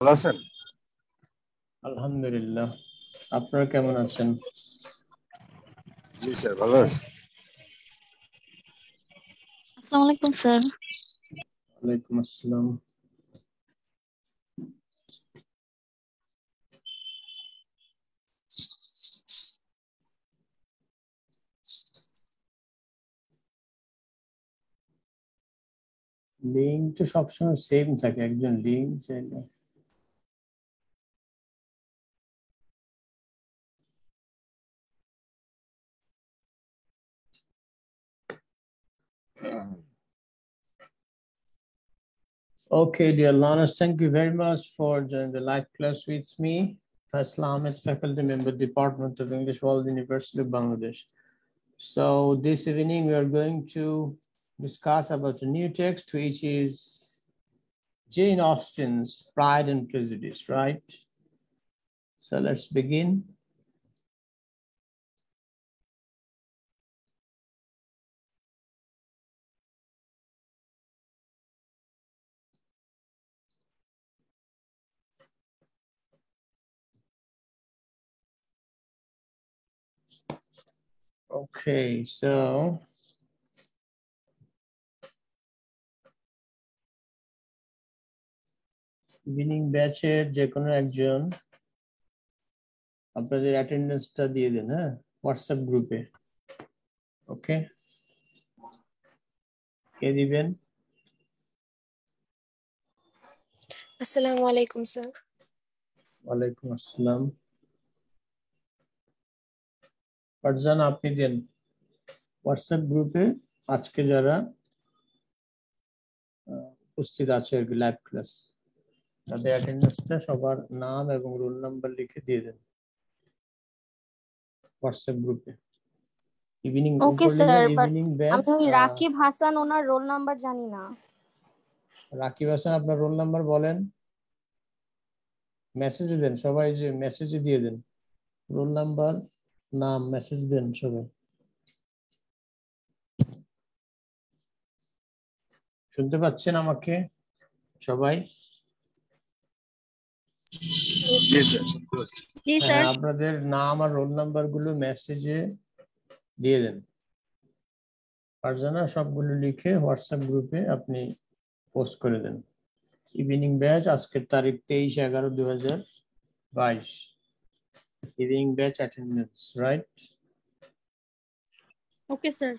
ভালো আছেন? আলহামদুলিল্লাহ, আপনারা কেমন আছেন? জি স্যার, ভালো আছি। আসসালামু আলাইকুম স্যার। ওয়ালাইকুম আসসালাম। লিঙ্ক তো সবসময় সেম থাকে, একজন লিঙ্ক চাইলে। Okay, dear learners, thank you very much for joining the live class with me, Faisal Ahmed, faculty member, Department of English, World University of Bangladesh. So this evening we are going to discuss about a new text, which is Jane Austen's Pride and Prejudice, right? So let's begin. Okay, so evening ব্যাচের যে কোনো একজন আপনাদের অ্যাটেন্ডেন্সটা দিয়ে দেন, হ্যাঁ, WhatsApp গ্রুপে। ওকে, কে দিবেন? আসসালামু আলাইকুম স্যার। ওয়ালাইকুম আসসালাম। ফারজানা, আপনি দেন হোয়াটসঅ্যাপ গ্রুপে আজকে যারা উপস্থিত আছে আর কি লাইভ ক্লাস, তাদের অ্যাটেন্ডেন্সটা সবার নাম এবং রোল নাম্বার লিখে দিয়ে দেন হোয়াটসঅ্যাপ গ্রুপে। Evening okay sir, but evening batch. আমি ওই রাকিব হাসান ওনার রোল নাম্বার জানি না। রাকিব হাসান, আপনার রোল নাম্বার বলেন, মেসেজে দেন সবাই, যে মেসেজে দিয়ে দেন রোল নাম্বার, নাম, মেসেজ দেন সবাই। শুনতে পাচ্ছেন আমাকে সবাই? জি স্যার, শুনতে পাচ্ছি। জি হ্যাঁ, স্যার। আপনাদের নাম আর রোল নাম্বার গুলো মেসেজে দিয়ে দেন। ফারজানা সবগুলো লিখে হোয়াটসঅ্যাপ গ্রুপে আপনি পোস্ট করে দেন। ইভিনিং ব্যাচ আজকের তারিখ 23/11/2022। Evening batch attendance, right? Okay sir.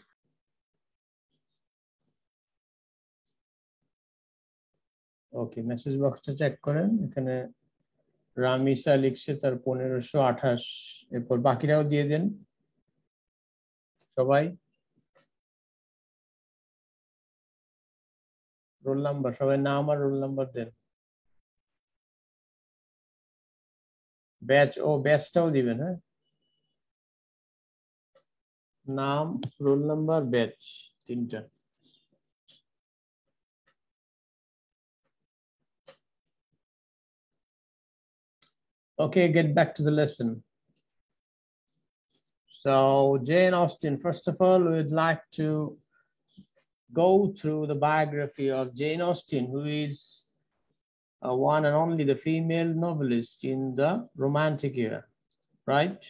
Okay, message বক্সটা চেক করেন। এখানে রামিসা লিখছে তার 1528, এরপর বাকিরাও দিয়ে দেন সবাই। রোল নাম্বার, সবাই নাম আর রোল নাম্বার দেন। ব্যাচ, ও ব্যাচটাও দিবেন, হ্যাঁ, নাম, রোল নাম্বার, ব্যাচ, তিনটা। Okay, get back to the lesson. So Jane Austen, first of all, we would like to go through the biography of Jane Austen, who is one and only the female novelist in the Romantic era, right?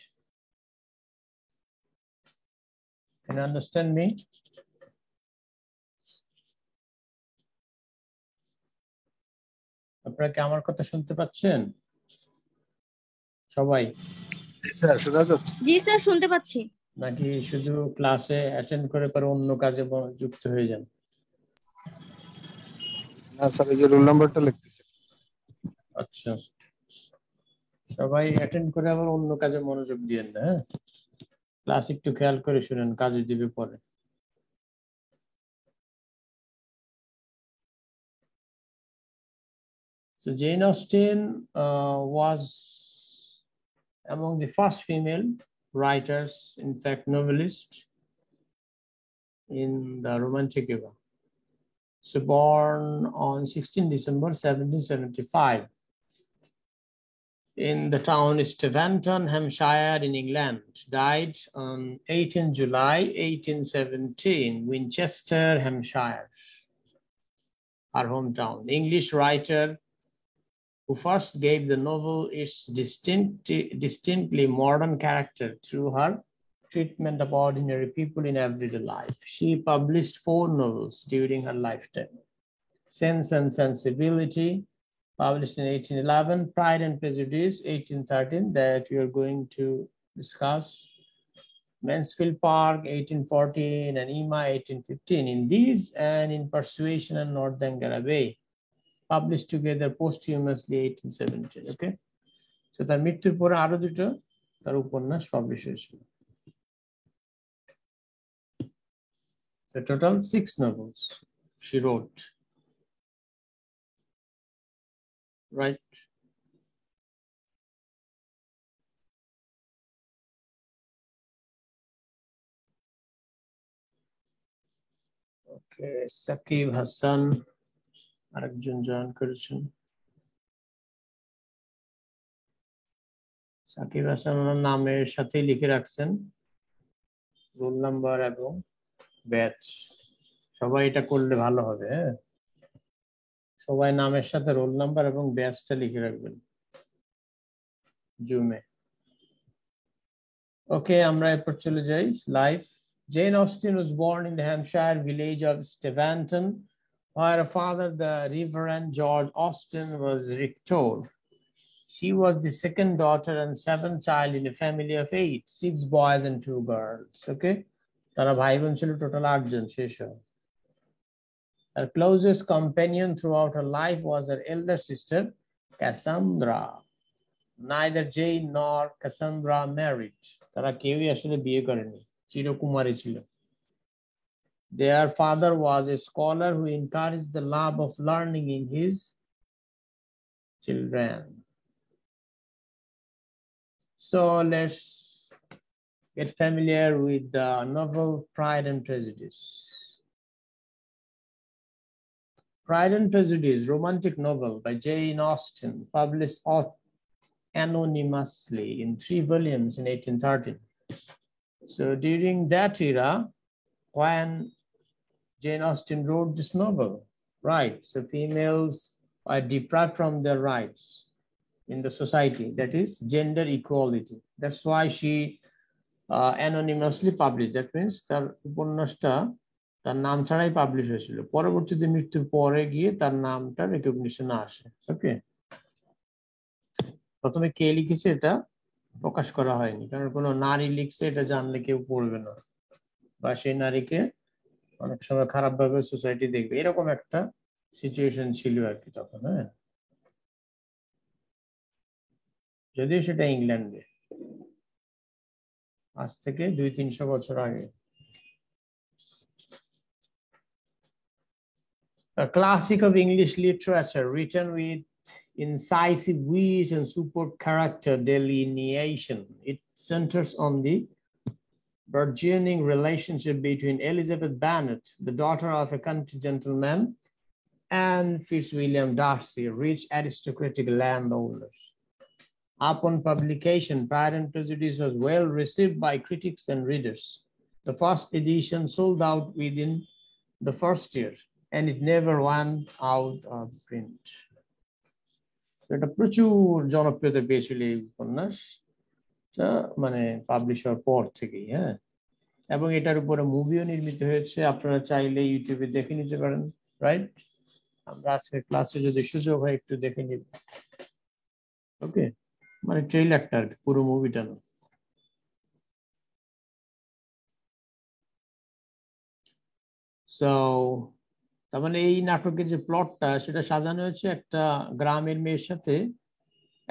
Can you understand me? আপনারা কি আমার কথা শুনতে পাচ্ছেন সবাই? জি sir, শোনা যাচ্ছে। জি sir, শুনতে পাচ্ছি। নাকি শুধু ক্লাসে অ্যাটেন্ড করে পরে অন্য কাজে যুক্ত হয়ে যান? না স্যার, এই যে রোল নাম্বারটা লিখতেছি। আচ্ছা, সবাই অ্যাটেন্ড করে আবার অন্য কাজে মনোযোগ দিয়েন না, হ্যাঁ, ক্লাস একটু খেয়াল করে শুনেন, কাজে দিবে পরে। So Jane Austen was among the first female writers, in fact novelist, in the Romantic era. So born on 16 December 1775 in the town Steventon, Hampshire in England. Died on 18 July 1817, Winchester, Hampshire, our hometown. English writer, who first gave the novel its distinctly modern character through her treatment of ordinary people in everyday life. She published 4 novels during her lifetime. Sense and Sensibility, published in 1811, Pride and Prejudice, 1813, that we are going to discuss, Mansfield Park, 1814, and Emma, 1815. In these and in Persuasion and Northanger Abbey, published together posthumously 1817. Okay, so তার মৃত্যুর পরে আরো দুটো তার উপন্যাস publish হয়েছিল। So total 6 novels she wrote. Right. Okay, Saqib Hassan আরেকজন join করেছেন। সাকিব হাসান ওনার নামের সাথে লিখে রাখছেন রোল নাম্বার এবং ব্যাচ। সবাই এটা করলে ভালো হবে। হ্যাঁ, সবাই নামের সাথে রোল নাম্বার এবং ব্যাচটা লিখে রাখবেন জুমে। ওকে, আমরা এরপর চলে যাই live. Jane Austen was born in the Hampshire village of Steventon, where her father, the Reverend George Austen, was rector. She was the second daughter and 7th child in a family of 8, 6 boys and 2 girls. Okay, তারা ভাই বোন ছিল total 8 জন শেষ হয়। Her closest companion throughout her life was her elder sister, Cassandra. Neither Jane nor Cassandra married. তারা কেউই আসলে বিয়ে করেনি, চিরকুমারী ছিল। Their father was a scholar who encouraged the love of learning in his children. So let's get familiar with the novel Pride and Prejudice. Pride and Prejudice, romantic novel by Jane Austen, published anonymously in 3 volumes in 1813. So during that era, when Jane Austen wrote this novel, right, so females are deprived from their rights in the society, that is gender equality. That's why she anonymously published. That means তার উপন্যাসটা তার নাম ছাড়াই publish হয়েছিল, পরবর্তীতে মৃত্যুর পরে গিয়ে তার নামটা রেকগনিশন আসে। ওকে, প্রথমে কে লিখেছে এটা প্রকাশ করা হয়নি, কারণ কোনো নারী লিখছে এটা জানলে কেউ পড়বে না, বা সেই নারীকে অনেক সময় খারাপ ভাবে সোসাইটি দেখবে, এরকম একটা সিচুয়েশন ছিল আর কি তখন। হ্যাঁ, যদিও সেটা ইংল্যান্ডে আজ থেকে 200-300 বছর আগে। A classic of English literature written with incisive wit and superb character delineation. It centers on the burgeoning relationship between Elizabeth Bennet, the daughter of a country gentleman, and Fitzwilliam Darcy, rich aristocratic landowners. Upon publication, Pride and Prejudice was well received by critics and readers. The first edition sold out within the first year, and it never went out of print. এটা প্রচুর জনপ্রিয়তা পেয়েছিল এই উপন্যাসটা, মানে publish হওয়ার পর থেকেই। হ্যাঁ, এবং এটার উপরে মুভিও নির্মিত হয়েছে, আপনারা চাইলে ইউটিউবে দেখে নিতে পারেন। রাইট, আমরা আজকের ক্লাসে যদি সুযোগ হয় একটু দেখে নিব। ওকে, মানে ট্রেইলারটা আর কি, পুরো মুভিটা না। সো তার মানে এই নাটকের যে প্লটটা সেটা সাজানো হয়েছে একটা গ্রামের মেয়ের সাথে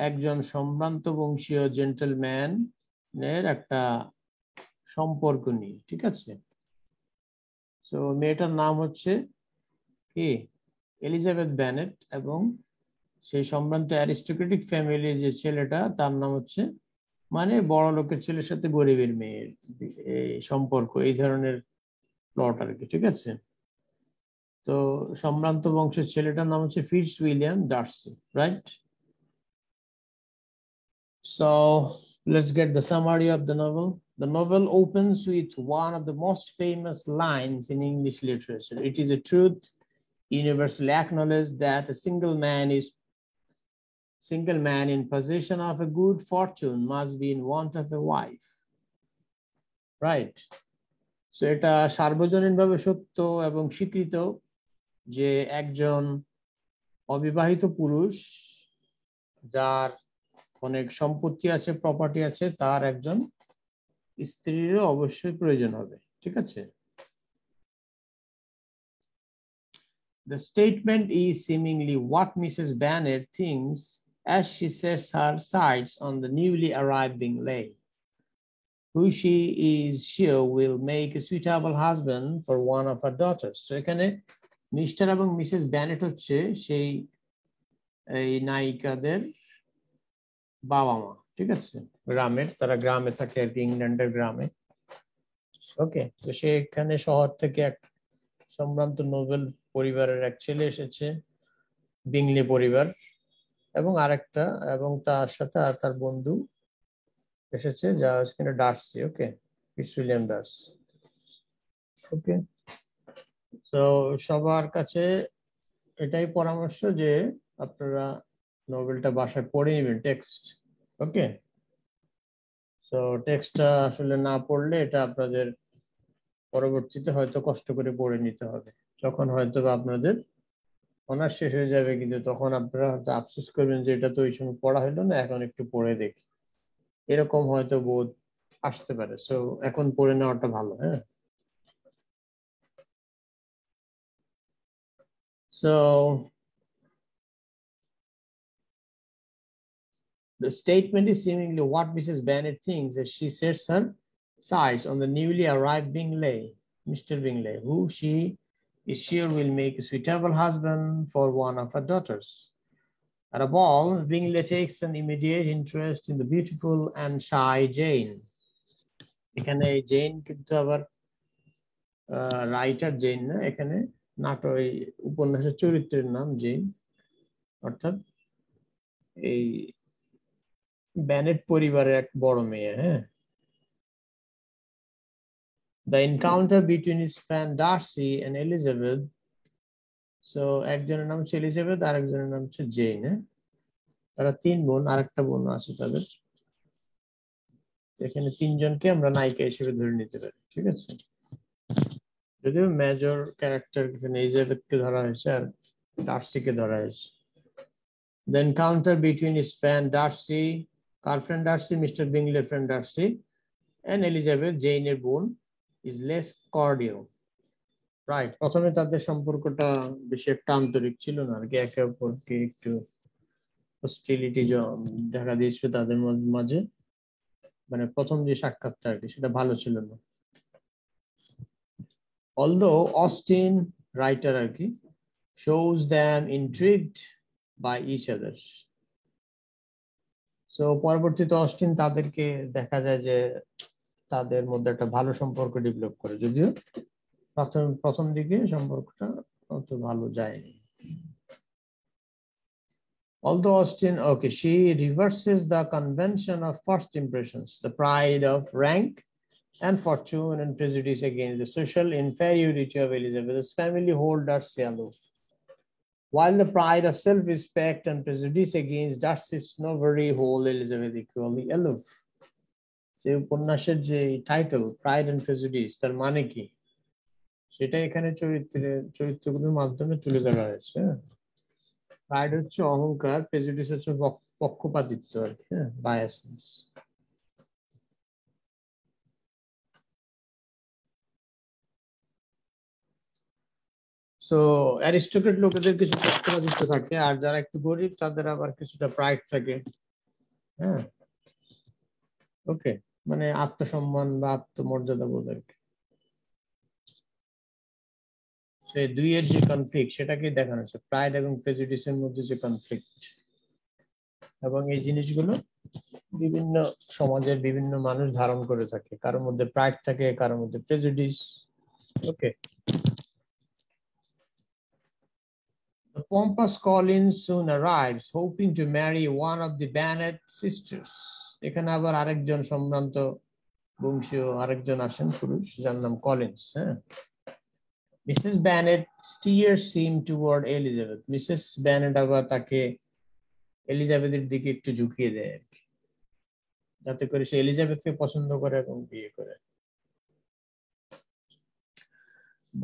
একজন সম্ভ্রান্ত বংশীয় জেন্টলম্যানের একটা সম্পর্ক নিয়ে, ঠিক আছে। সো মেয়েটার নাম হচ্ছে কি এলিজাবেথ বেনেট, এবং সেই সম্ভ্রান্ত অ্যারিস্টোক্রেটিক ফ্যামিলির যে ছেলেটা তার নাম হচ্ছে, মানে বড় লোকের ছেলের সাথে গরিবের মেয়ের সম্পর্ক, এই ধরনের প্লট আর কি, ঠিক আছে। তো সম্ভ্রান্ত বংশের ছেলেটার নাম হচ্ছে Fitzwilliam Darcy, right. So let's get the summary of the novel. The novel opens with one of the most famous lines in English literature. It is a truth universally acknowledged that a single man is single man in possession of a good fortune must be in want of a wife. Right? So এটা সার্বজনীনভাবে সত্য এবং স্বীকৃত যে একজন অবিবাহিত পুরুষ যার অনেক সম্পত্তি আছে, প্রপার্টি আছে, তার একজন স্ত্রীরও অবশ্যই প্রয়োজন হবে। ঠিক আছে? The statement is seemingly what Mrs. Bennet thinks as she sets her sights on the newly arriving lady, who she is sure will make a suitable husband for one of her daughters. So এখানে mister এবং Mrs ব্যানেট হচ্ছে সেই এই নায়িকাদের বাবা মা। ঠিক আছে? গ্রামের, তারা গ্রামে থাকে আর কি, ইংল্যান্ডের গ্রামে। ওকে, তো সেখানে শহর থেকে এক সম্ভ্রান্ত নোবেল পরিবারের এক ছেলে এসেছে, বিংলি পরিবার, এবং আরেকটা, এবং তার সাথে আর তার বন্ধু এসেছে যা সেখানে ডার্সি। ওকে, উইলিয়াম ডার্সি। ওকে, তো সবার কাছে এটাই পরামর্শ যে আপনারা নোবেলটা বাসায় পড়ে নেবেন, টেক্সট। ওকে, তো টেক্সটটা আসলে না পড়লে এটা আপনাদের পরবর্তীতে হয়তো কষ্ট করে পড়ে নিতে হবে, যখন হয়তো আপনাদের অনার্স শেষ হয়ে যাবে, কিন্তু তখন আপনারা হয়তো আফসোস করবেন যে এটা তো ওই সময় পড়া হলো না, এখন একটু পড়ে দেখি, এরকম হয়তো বোধ আসতে পারে। সো এখন পড়ে নেওয়াটা ভালো। হ্যাঁ, so the statement is seemingly what Mrs. Bennet thinks as she sets her sights on the newly arrived Bingley, Mr. Bingley, who she is sure will make a suitable husband for one of her daughters. At a ball, Bingley takes an immediate interest in the beautiful and shy Jane. এখানে gen কিন্তু আবার writer gen না, এখানে নাটক উপন্যাসের চরিত্রের নাম gen, অর্থাৎ এই ব্যানেট পরিবারের এক বড় মেয়ে। হ্যাঁ, The encounter between his friend Darcy and Elizabeth, so একজনের নাম হচ্ছে এলিজাবেথ আর একজনের নাম হচ্ছে জেন। হ্যাঁ, তারা তিন বোন, আর একটা বোন আছে তাদের। এখানে তিনজনকে আমরা নায়িকা হিসেবে ধরে নিতে পারি। ঠিক আছে, যদিও মেজর ক্যারেক্টার এখানে এলিজাবেথকে ধরা হয়েছে আর ডার্সিকে ধরা হয়েছে। The encounter between his friend Darcy, কার ফ্রেন্ড ডার্সি, মিস্টার বিংলের ফ্রেন্ড ডার্সি, and Elizabeth, জেনের বোন, is less cordial. রাইট, প্রথমে তাদের সম্পর্কটা বেশি একটা আন্তরিক ছিল না আর কি, একে অপরকে একটু হস্টিলিটি দেখা দিয়েছিল তাদের মাঝে, মানে প্রথম যে সাক্ষাৎটা আর কি, সেটা ভালো ছিল না। Although Austen, writer আর কি, shows them intrigued by each other. So পরবর্তীতে অস্টিন তাদেরকে দেখা যায় যে তাদের মধ্যে একটা ভালো সম্পর্ক ডেভেলপ করে, যদিও প্রথম দিকে সম্পর্কটা অত ভালো যায়নি। Although Austen, okay, she reverses the convention of first impressions, the pride of rank and fortune and prejudice against the social inferiority of Elizabeth's family hold Darcy aloof, while the pride of self-respect and prejudice against Darcy's snobbery hold Elizabeth equally aloof. যে উপন্যাসের যে title pride and prejudice, তার মানে কি সেটা এখানে চরিত্রগুলোর মাধ্যমে তুলে ধরা হয়েছে। প্রাইড হচ্ছে অহংকার, প্রেজুডিস হচ্ছে পক্ষপাতিত্ব আর কি, বায়াসনেস। সো অ্যারিস্টোক্রেট লোকেদের কিছু পক্ষপাতিত্ব থাকে, আর যারা একটু গরিব তাদের আবার কিছুটা প্রাইড থাকে। হ্যাঁ, ওকে, মানে আত্মসম্মান বা আত্মমর্যাদা বোধ আর কি। সেই দুইয়ের যে কনফ্লিক্ট সেটাকে দেখানো হচ্ছে, প্রাইড এবং প্রেজুডিসের মধ্যে যে কনফ্লিক্ট, এবং এই জিনিসগুলো বিভিন্ন সমাজের বিভিন্ন মানুষ ধারণ করে থাকে, কারোর মধ্যে প্রাইড থাকে, কারোর মধ্যে prejudice. Okay, The pompous Collins soon arrives, hoping to marry one of the Bennet sisters. এখানে আবার আরেকজন সম্ভ্রান্ত বংশীয় আরেকজন আসেন পুরুষ, যার নাম কলিন্স। হ্যাঁ, Mrs. Bennet steers him toward Elizabeth. Mrs. Bennet আবার তাকে এলিজাবেথের দিকে একটু ঝুঁকিয়ে দেয় আর কি, যাতে করে সে এলিজাবেথকে পছন্দ করে এবং বিয়ে করে।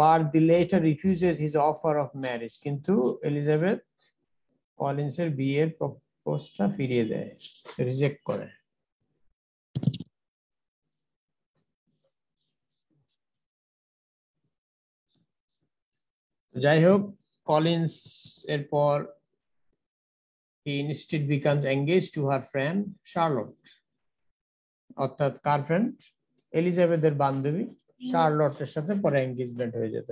But the later refuses his offer of marriage. কিন্তু এলিজাবেথ কলিন্সের বিয়ের প্রপোজটা ফিরিয়ে দেয়, রিজেক্ট করে। যাই হোক, কলিন্স এরপর he instead becomes engaged to her friend Charlotte, অর্থাৎ কার ফ্রেন্ড? এলিজাবেথের বান্ধবী শার্লটের সাথে পরে এনগেজমেন্ট হয়ে যেত।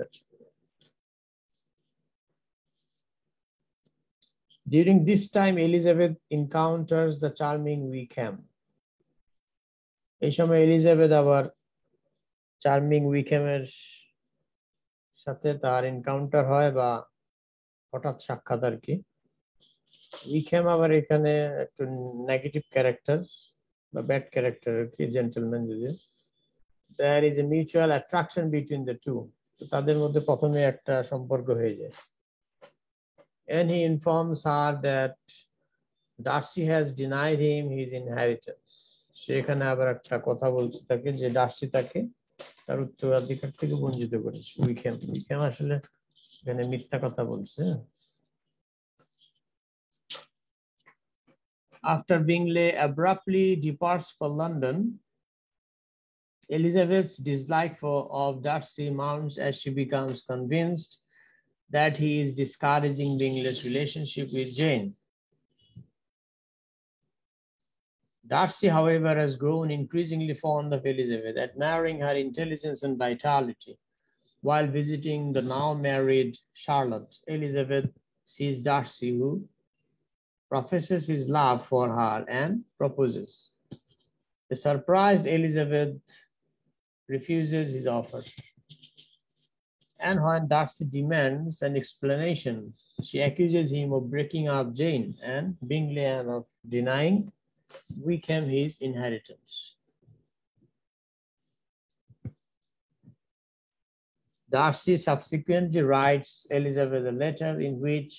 During this time, Elizabeth encounters the charming Wickham. এই সময় এলিজাবেথ আবার চার্মিং উইকহ্যামের সাথে তার এনকাউন্টার হয় বা হঠাৎ সাক্ষাৎ আর কি। উইকহ্যাম আবার এখানে একটু নেগেটিভ ক্যারেক্টার বা ব্যাড ক্যারেক্টার আর কি, জেন্টলম্যান যদি। There is a mutual attraction between the two. তো তাদের মধ্যে প্রথমে একটা সম্পর্ক হয়ে যায়। And he informs her that Darcy has denied him his inheritance. সেখানে আবার একটা কথা বলছে তাকে যে ডার্সি তাকে তার উত্তরাধিকার থেকে বঞ্চিত করেছে। উইকহ্যাম আসলে এখানে মিথ্যা কথা বলছে। After Bingley abruptly departs for London, Elizabeth's dislike of Darcy mounts as she becomes convinced that he is discouraging Bingley's relationship with Jane. Darcy, however, has grown increasingly fond of Elizabeth, admiring her intelligence and vitality. While visiting the now married Charlotte, Elizabeth sees Darcy, who professes his love for her and proposes. The surprised Elizabeth refuses his offer. And when Darcy demands an explanation, she accuses him of breaking up Jane and Bingley and of denying Wickham his inheritance. Darcy subsequently writes Elizabeth a letter in which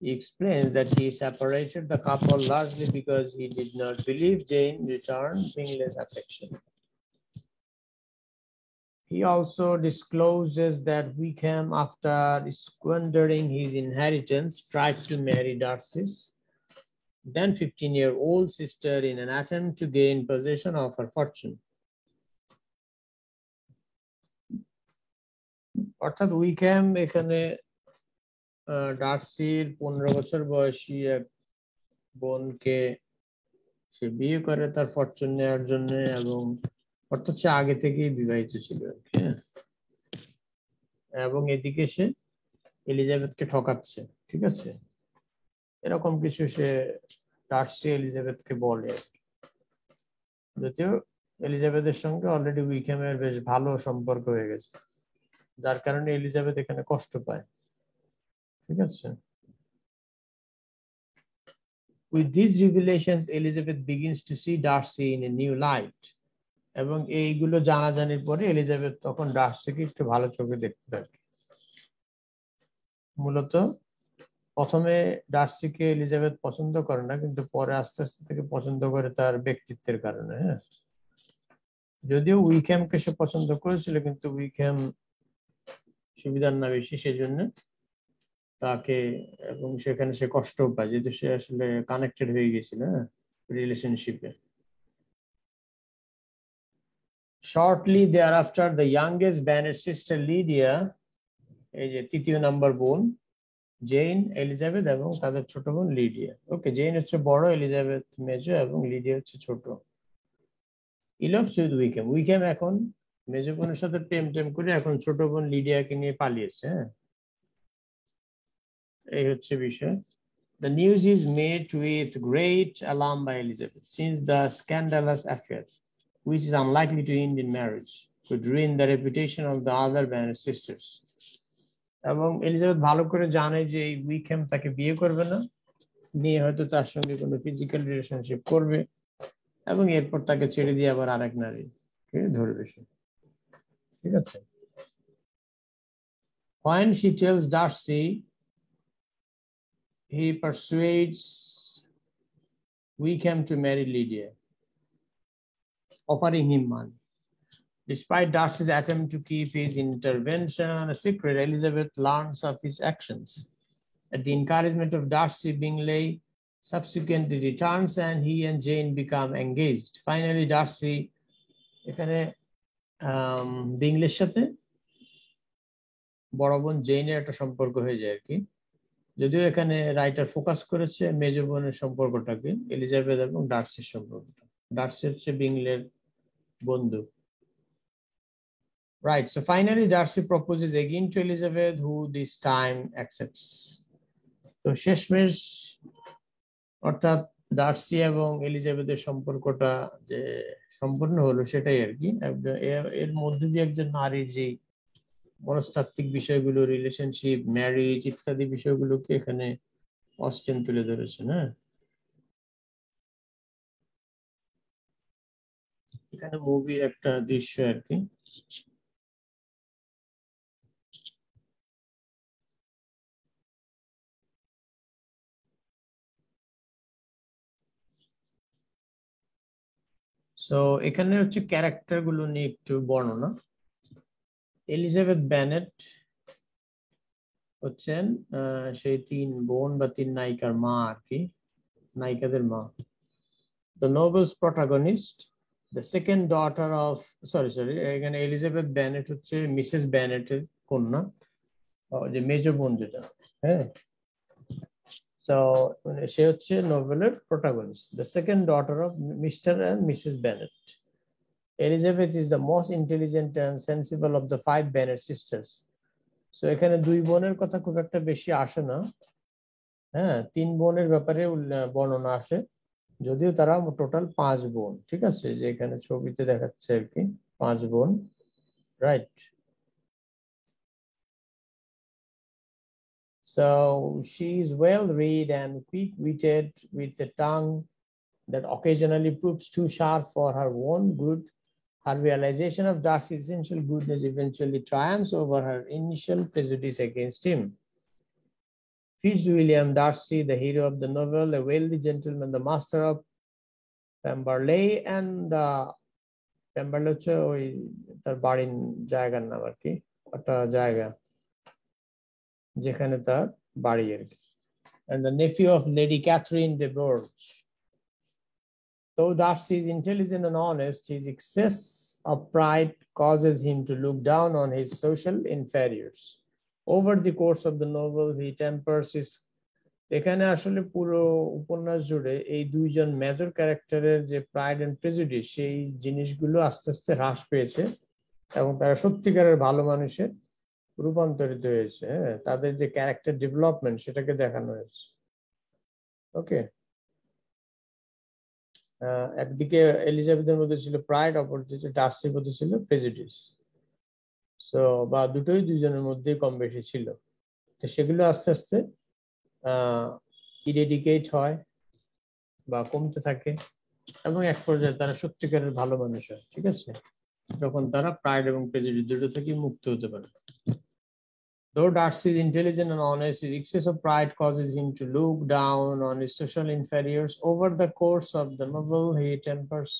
he explains that he separated the couple largely because he did not believe Jane returned Bingley's affection. He also discloses that Wickham, after squandering his inheritance, tried to marry Darcy's then 15-year-old sister in an attempt to gain possession of her fortune. অর্থাৎ Wickham এখানে ডার্সির 15 বছর বয়সী এক বোনকে সে বিয়ে করে তার Fortune নেওয়ার জন্য, এবং অর্থাৎ সে আগে থেকেই বিবাহিত ছিল আর কি, এবং এদিকে সে এলিজাবেথকে ঠকাচ্ছে, ঠিক আছে, এরকম কিছু সে ডার্সি এলিজাবেথকে বলে। যদিও এলিজাবেথের সঙ্গে অলরেডি উইকহ্যামের বেশ ভালো সম্পর্ক হয়ে গেছে, যার কারণে এলিজাবেথ এখানে কষ্ট পায়, ঠিক আছে। With these revelations, Elizabeth begins to see Darcy in a new light. এবং এইগুলো জানাজানির পরে এলিজাবেথ তখন ডার্সিকে একটু ভালো চোখে দেখতে থাকে। মূলত প্রথমে ডার্সিকে এলিজাবেথ পছন্দ করে না, কিন্তু পরে আস্তে আস্তে থেকে পছন্দ করে তার ব্যক্তিত্বের কারণে। হ্যাঁ, যদিও উইকহ্যামকে সে পছন্দ করেছিল, কিন্তু উইকহ্যাম সুবিধার না বেশি, সেজন্য তাকে, এবং সেখানে সে কষ্ট পায় যেহেতু সে আসলে কানেক্টেড হয়ে গেছিল রিলেশনশিপে। Shortly thereafter, the youngest Bennet sister Lydia, এই যে তৃতীয় নাম্বার বোন, জেন, এলিজাবেথ এবং তাদের ছোট বোন লিডিয়া। ওকে, জেন হচ্ছে বড়, এলিজাবেথ মেজো এবং লিডিয়া হচ্ছে ছোট। ইলভস উইথ উইকহ্যাম। উইকহ্যাম এখন মেজো বোনের সাথে প্রেম করে এখন ছোট বোন লিডিয়াকে নিয়ে পালিয়েছে। হ্যাঁ, এই হচ্ছে বিষয়। The news is met with great alarm by Elizabeth, since the scandalous affair, which is unlikely to end in marriage, could ruin the reputation of the other Bennet sisters. এবং এলিজাবেথ ভালো করে জানে যে এই উইকহ্যাম তাকে বিয়ে করবে না, নিয়ে হয়তো তার সঙ্গে কোনো ফিজিক্যাল রিলেশনশিপ করবে, এবং এরপর তাকে ছেড়ে দিয়ে আবার আরেক নারীকে ধরবে সে, ঠিক আছে। When she tells Darcy, he persuades we came to marry Lydia, offering him money. Despite Darcy's attempt to keep his intervention a secret, Elizabeth learns of his actions. At the encouragement of Darcy, Bingley subsequently returns and he and Jane become engaged. Finally, Darcy এখানে বিংলের সাথে বড় বোন জেনের একটা সম্পর্ক হয়ে যায় আর কি, যদিও এখানে রাইটার ফোকাস করেছে মেজ বোনের সম্পর্কটাকে, এলিজাবেথ এবং ডার্সির সম্পর্কটা। ডার্সি হচ্ছে বিংলের বন্ধু। Right, so finally Darcy proposes again to Elizabeth, who this time accepts. তো শেষমেশ অর্থাৎ ডার্সি এবং এলিজাবেথের সম্পর্কটা যে সম্পূর্ণ হলো সেটাই আর কি। এর মধ্যে দিয়ে একজন নারীর যে মনস্তাত্ত্বিক বিষয়গুলো, রিলেশনশিপ, ম্যারেজ ইত্যাদি বিষয়গুলোকে এখানে অস্টেন তুলে ধরেছে না। এখানে মুভির একটা দৃশ্য আর কি। সো এখানে হচ্ছে ক্যারেক্টার গুলো নিয়ে একটু বর্ণনা। এলিজাবেথ বেনেট হচ্ছেন সেই তিন বোন বা তিন নায়িকার মা আর কি, নায়িকাদের মা। The novel's protagonist, the second daughter of এখানে এলিজাবেথ বেনেট হচ্ছে মিসেস বেনেটের কন্যা, যে মেজ বোন যেটা, হ্যাঁ। So she হচ্ছে novel's protagonist, the second daughter of Mr. and Mrs. Bennet. Elizabeth is the most intelligent and sensible of the 5 Bennet sisters. So এখানে দুই বোনের কথা খুব একটা বেশি আসে না, হ্যাঁ। 3 বোনের ব্যাপারে বর্ণনা আসে, যদিও তারা টোটাল 5 বোন, ঠিক আছে, যে এখানে ছবিতে দেখাচ্ছে আর কি 5 বোন, right. So she is well read and quick-witted, with a tongue that occasionally proves too sharp for her own good. Her realization of Darcy's essential goodness eventually triumphs over her initial prejudice against him. Fitzwilliam Darcy, the hero of the novel, a wealthy gentleman, the master of Pemberley, and the Pemberley হচ্ছে ওই তার বাড়ির জায়গার নাম আর কি, একটা জায়গা যেখানে তার বাড়ি আর কি, and the nephew of Lady Catherine de Bourgh. Though Darcy is intelligent and honest, his excess of pride causes him to look down on his social inferiors. Over the course of the novel, he tempers his এখানে আসলে পুরো উপন্যাস জুড়ে এই দুইজন major ক্যারেক্টারের যে pride and prejudice, সেই জিনিসগুলো আস্তে আস্তে হ্রাস পেয়েছে এবং তারা সত্যিকারের ভালো মানুষে রূপান্তরিত হয়েছে, হ্যাঁ। তাদের যে ক্যারেক্টার ডেভেলপমেন্ট সেটাকে দেখানো হয়েছে, ওকে। একদিকে এলিজাবেথের মধ্যে ছিল প্রাইড, অপরদিকে ডার্সির মধ্যে ছিল প্রেজুডিস। সো বা দুটোই দুইজনের মধ্যে কম বেশি ছিল, তো সেগুলো আস্তে আস্তে ইরেডিকেট হয় বা কমতে থাকে এবং এক পর্যায়ে তারা সত্যিকারের ভালো মানুষ হয়, ঠিক আছে, যখন তারা প্রাইড এবং প্রেজুডিস দুটো থেকে মুক্ত হতে পারে। Though Darcy is intelligent and honest, his excess of pride causes him to look down on his social inferiors. Over the course of the novel, he tempers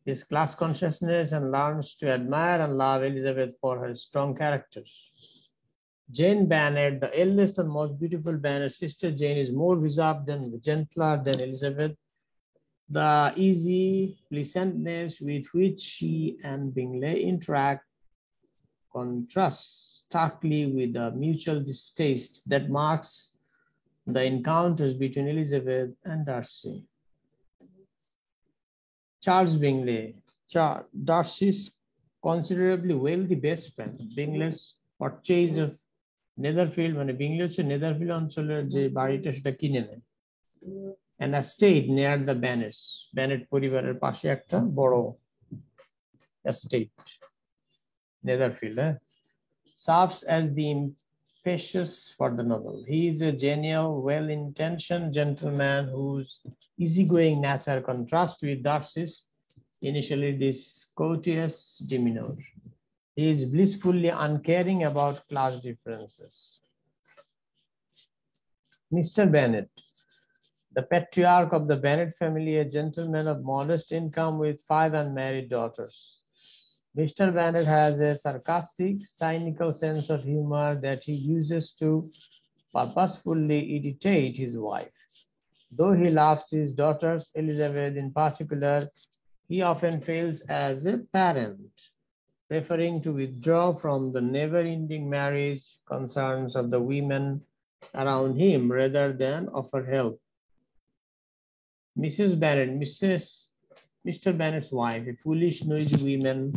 his class consciousness and learns to admire and love Elizabeth for her strong character. Jane Bennet, the eldest and most beautiful Bennet sister, Jane is more reserved and gentler than Elizabeth. The easy pleasantness with which she and Bingley interact contrasts starkly with the mutual distaste that marks the encounters between Elizabeth and Darcy. Charles Bingley, Darcy's considerably wealthy best friend, Bingley's purchase of Netherfield, মানে বিংলি হচ্ছে নেদারফিল্ড অঞ্চলের যে বাড়িটা সেটা কিনে নেয়, an estate near the Bennets, Bennet পরিবারের পাশে একটা বড় estate, Netherfield, serves as the impetus for the novel. He is a genial, well-intentioned gentleman whose easygoing nature contrasts with Darcy's initially discourteous demeanor. He is blissfully uncaring about class differences. Mr. Bennet, The patriarch of the Bennet family, a gentleman of modest income with 5 unmarried daughters. Mr. Bennet has a sarcastic, cynical sense of humor that he uses to purposefully irritate his wife. Though he loves his daughters, Elizabeth in particular, he often fails as a parent, preferring to withdraw from the never-ending marriage concerns of the women around him rather than offer help. Mrs. Bennet, Mr. Bennet's wife, a foolish, noisy woman,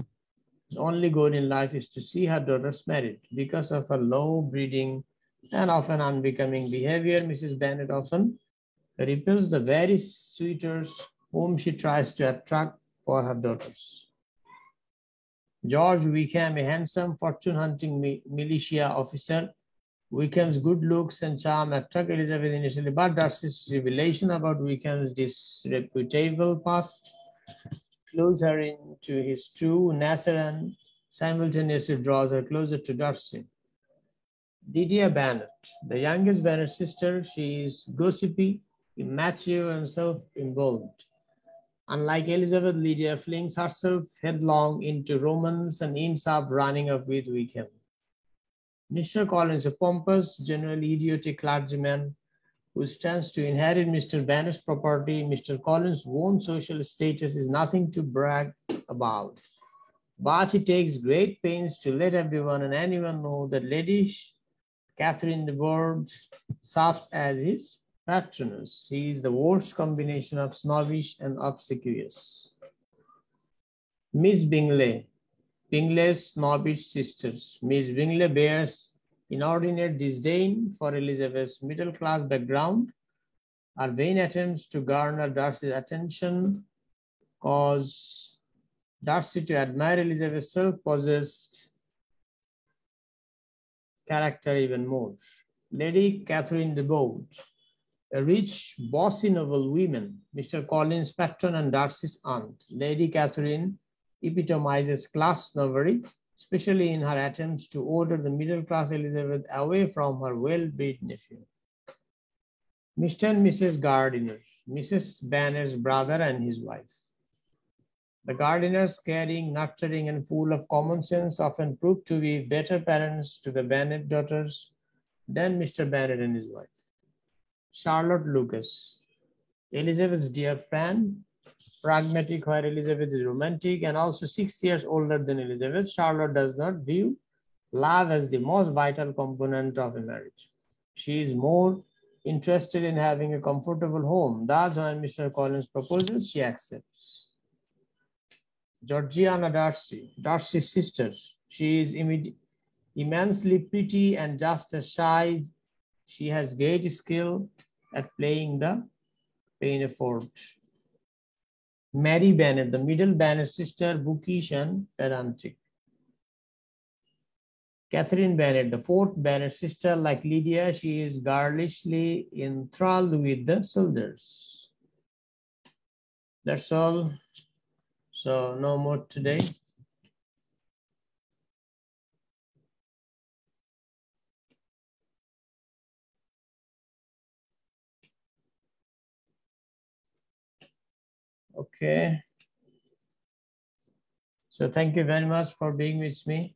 whose only goal in life is to see her daughters married. Because of her low breeding and often unbecoming behavior, Mrs. Bennet often repels the very suitors whom she tries to attract for her daughters. George Wickham, a handsome fortune-hunting militia officer. Wickham's good looks and charm attract Elizabeth initially, but Darcy's revelation about Wickham's disreputable past clues her into his true nature and simultaneously draws her closer to Darcy. Lydia Bennet, the youngest Bennet sister, she is gossipy, immature, and self-involved. Unlike Elizabeth, Lydia flings herself headlong into romance and ends up running off with Wickham. Mr. Collins, a pompous, generally idiotic clergyman who stands to inherit Mr. Bennet's property. Mr. Collins' own social status is nothing to brag about, but he takes great pains to let everyone and anyone know that Lady Catherine de Bourgh serves as his patroness. He is the worst combination of snobbish and obsequious. Miss Bingley, Bingley's snobbish sisters. Miss Bingley bears inordinate disdain for Elizabeth's middle-class background. Her vain attempts to garner Darcy's attention cause Darcy to admire Elizabeth's self-possessed character even more. Lady Catherine de Bourgh, a rich, bossy noble woman, Mr. Collins' patron and Darcy's aunt. Lady Catherine epitomizes class snobbery, especially in her attempts to order the middle-class Elizabeth away from her well-bred nephew. Mr. and Mrs. Gardiner, Mrs. Bennet's brother and his wife. The Gardiners, caring, nurturing, and full of common sense, often proved to be better parents to the Bennet daughters than Mr. Bennet and his wife. Charlotte Lucas, Elizabeth's dear friend, pragmatic where Elizabeth is romantic, and also 6 years older than Elizabeth. Charlotte does not view love as the most vital component of a marriage. She is more interested in having a comfortable home. Thus, when Mr. Collins proposes, she accepts. Georgiana Darcy, Darcy's sister. She is immensely pretty and just as shy. She has great skill at playing the pianoforte. Mary Bennet, the middle Bennet sister, bookish and pedantic. Catherine Bennet, the fourth Bennet sister, like Lydia, she is girlishly enthralled with the soldiers. That's all. So no more today. Okay. So thank you very much for being with me.